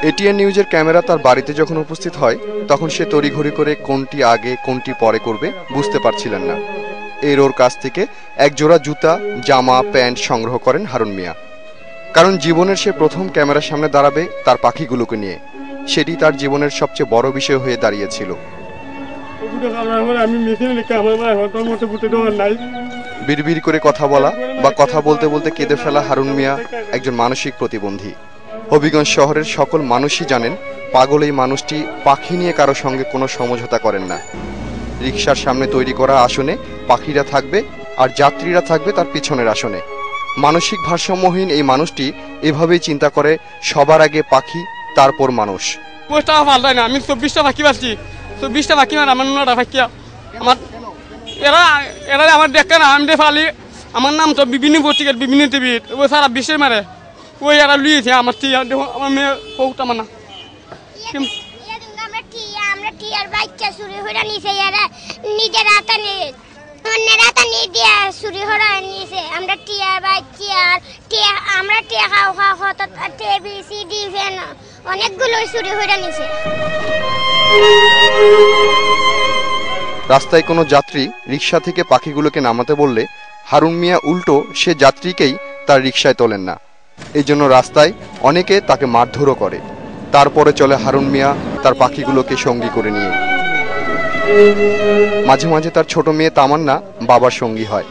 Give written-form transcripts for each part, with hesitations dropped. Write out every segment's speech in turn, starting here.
ATN নিউজের camera তার বাড়িতে যখন উপস্থিত হয় তখন সে তড়িঘড়ি করে কোনটি আগে কোনটি পরে করবে বুঝতে পারছিলেন না। ওর কাছ থেকে এক জোড়া জুতা, জামা, প্যান্ট সংগ্রহ করেন হারুন মিয়া। কারণ জীবনের সে প্রথম ক্যামেরার সামনে দাঁড়াবে তার পাখিগুলোকে নিয়ে। সেটি তার জীবনের সবচেয়ে বড় বিষয় হয়ে দাঁড়িয়েছিল। বিড়বিড় করে কথা বলা বা কথা বলতে বলতে কেঁদে ফেলা হারুন মিয়া একজন মানসিক প্রতিবন্ধী। হবিগঞ্জ শহরের সকল মানুষই জানেন পাগল এই মানুষটি পাখি নিয়ে কারো সঙ্গে কোনো সমঝোতা করেন না। রিকশার সামনে তৈরি করা আসনে পাখিরা থাকবে আর যাত্রীরা থাকবে তার পিছনের আসনে। মানসিক ভারসাম্যহীন এই মানুষটি এভাবেই চিন্তা করে সবার আগে পাখি, তারপর মানুষ। আমি 24টা পাখি পাচ্ছি, 24টা পাখি মানে আমার 9টা পাখি আমার এরা আমার দেখে না। আমি ফালি আমার নাম তো বিভিন্ন পত্রিকার বিভিন্ন টিভির ওই সারা বিশ্বের মারে ওই এরা লুয়েছে আমার টিয়া দেখো আমার মেয়ে কৌটা মানা আমরা টিয়ার বাচ্চা চুরি হয়ে নিছে এরা নিজের হাতে নিয়ে অন্যের হাতে নিয়ে দিয়ে চুরি হয়ে নিছে। আমরা টিয়ার বাচ্চা আর টিয়া আমরা টিয়া খাওয়া হত টিভি সিডি ফ্যান অনেকগুলো চুরি হয়ে নিছে। রাস্তায় কোনো যাত্রী রিকশা থেকে পাখিগুলোকে নামাতে বললে হারুন মিয়া উল্টো সে যাত্রীকেই তার রিকশায় তোলেন না। এই জন্য রাস্তায় অনেকে তাকে মারধরও করে। তারপরে চলে হারুন মিয়া তার পাখিগুলোকে সঙ্গী করে নিয়ে। মাঝে মাঝে তার ছোট মেয়ে তামান্না বাবার সঙ্গী হয়।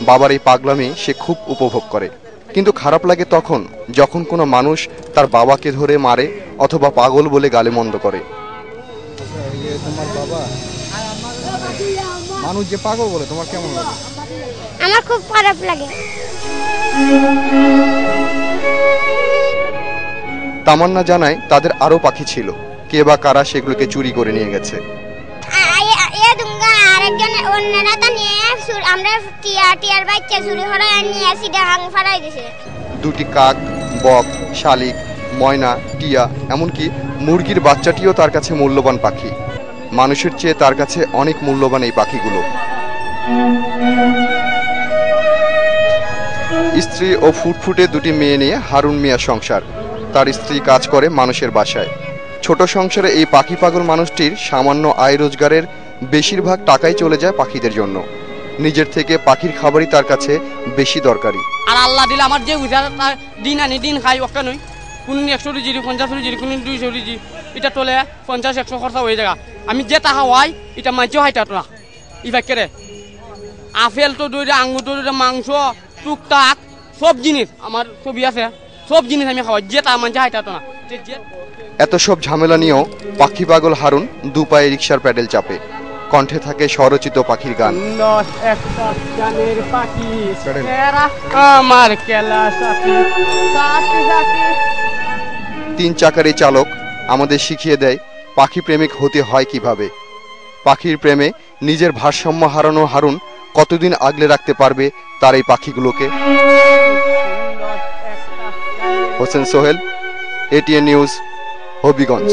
বাবার এই পাগলামি সে খুব উপভোগ করে। কিন্তু খারাপ লাগে তখন যখন কোনো মানুষ তার বাবাকে ধরে মারে অথবা পাগল বলে গালিমন্দ করে। তোমার বাবা মানুষ যে পাগল বলে তোমার কেমন লাগে? আমার খুব খারাপ লাগে। তামান্না জানায় তাদের আরো পাখি ছিল, কে বা কারা সেগুলোকে চুরি করে নিয়ে গেছে। দুটি কাক, বক, শালিক, ময়না, টিয়া, এমনকি মুরগির বাচ্চাটিও তার কাছে মূল্যবান পাখি। মানুষের চেয়ে তার কাছে অনেক মূল্যবান এই পাখিগুলো। স্ত্রী ও ফুটফুটে দুটি মেয়ে নিয়ে হারুন মিয়া সংসার। তার স্ত্রী কাজ করে মানুষের বাসায়। ছোট সংসারে এই পাখি পাগল মানুষটির সামান্য আয় রোজগারের বেশিরভাগ টাকাই চলে যায় পাখিদের জন্য। নিজের থেকে পাখির খাবারই তার কাছে বেশি দরকারি। আর আল্লাহ দিলে আমার যে দিন আনি দিন খাই ওকে নই কোন 100 রুজি 50 রুজি কোন 200 রুজি এটা তোলে 50-100 খরচা হয়ে যায়। আমি যে টাকা হয় এটা মাঝে হয় তা না ইভাকে আপেল তো দইটা আঙুর দইটা মাংস টুকটাক সব জিনিস আমার ছবি আছে, সব জিনিস আমি খাওয়াই যে তা মাঝে হয় তা না। এত সব ঝামেলা নিয়েও পাখি পাগল হারুন দু পায়ে রিকশার প্যাডেল চাপে। কণ্ঠে থাকে স্বরচিত পাখির গান। তিন চাকার এই চালক আমাদের শিখিয়ে দেয় পাখি প্রেমিক হতে হয় কিভাবে। পাখির প্রেমে নিজের ভারসাম্য হারানো হারুন কতদিন আগলে রাখতে পারবে তার এই পাখিগুলোকে। Hossain Sohel, ATN news, Habiganj.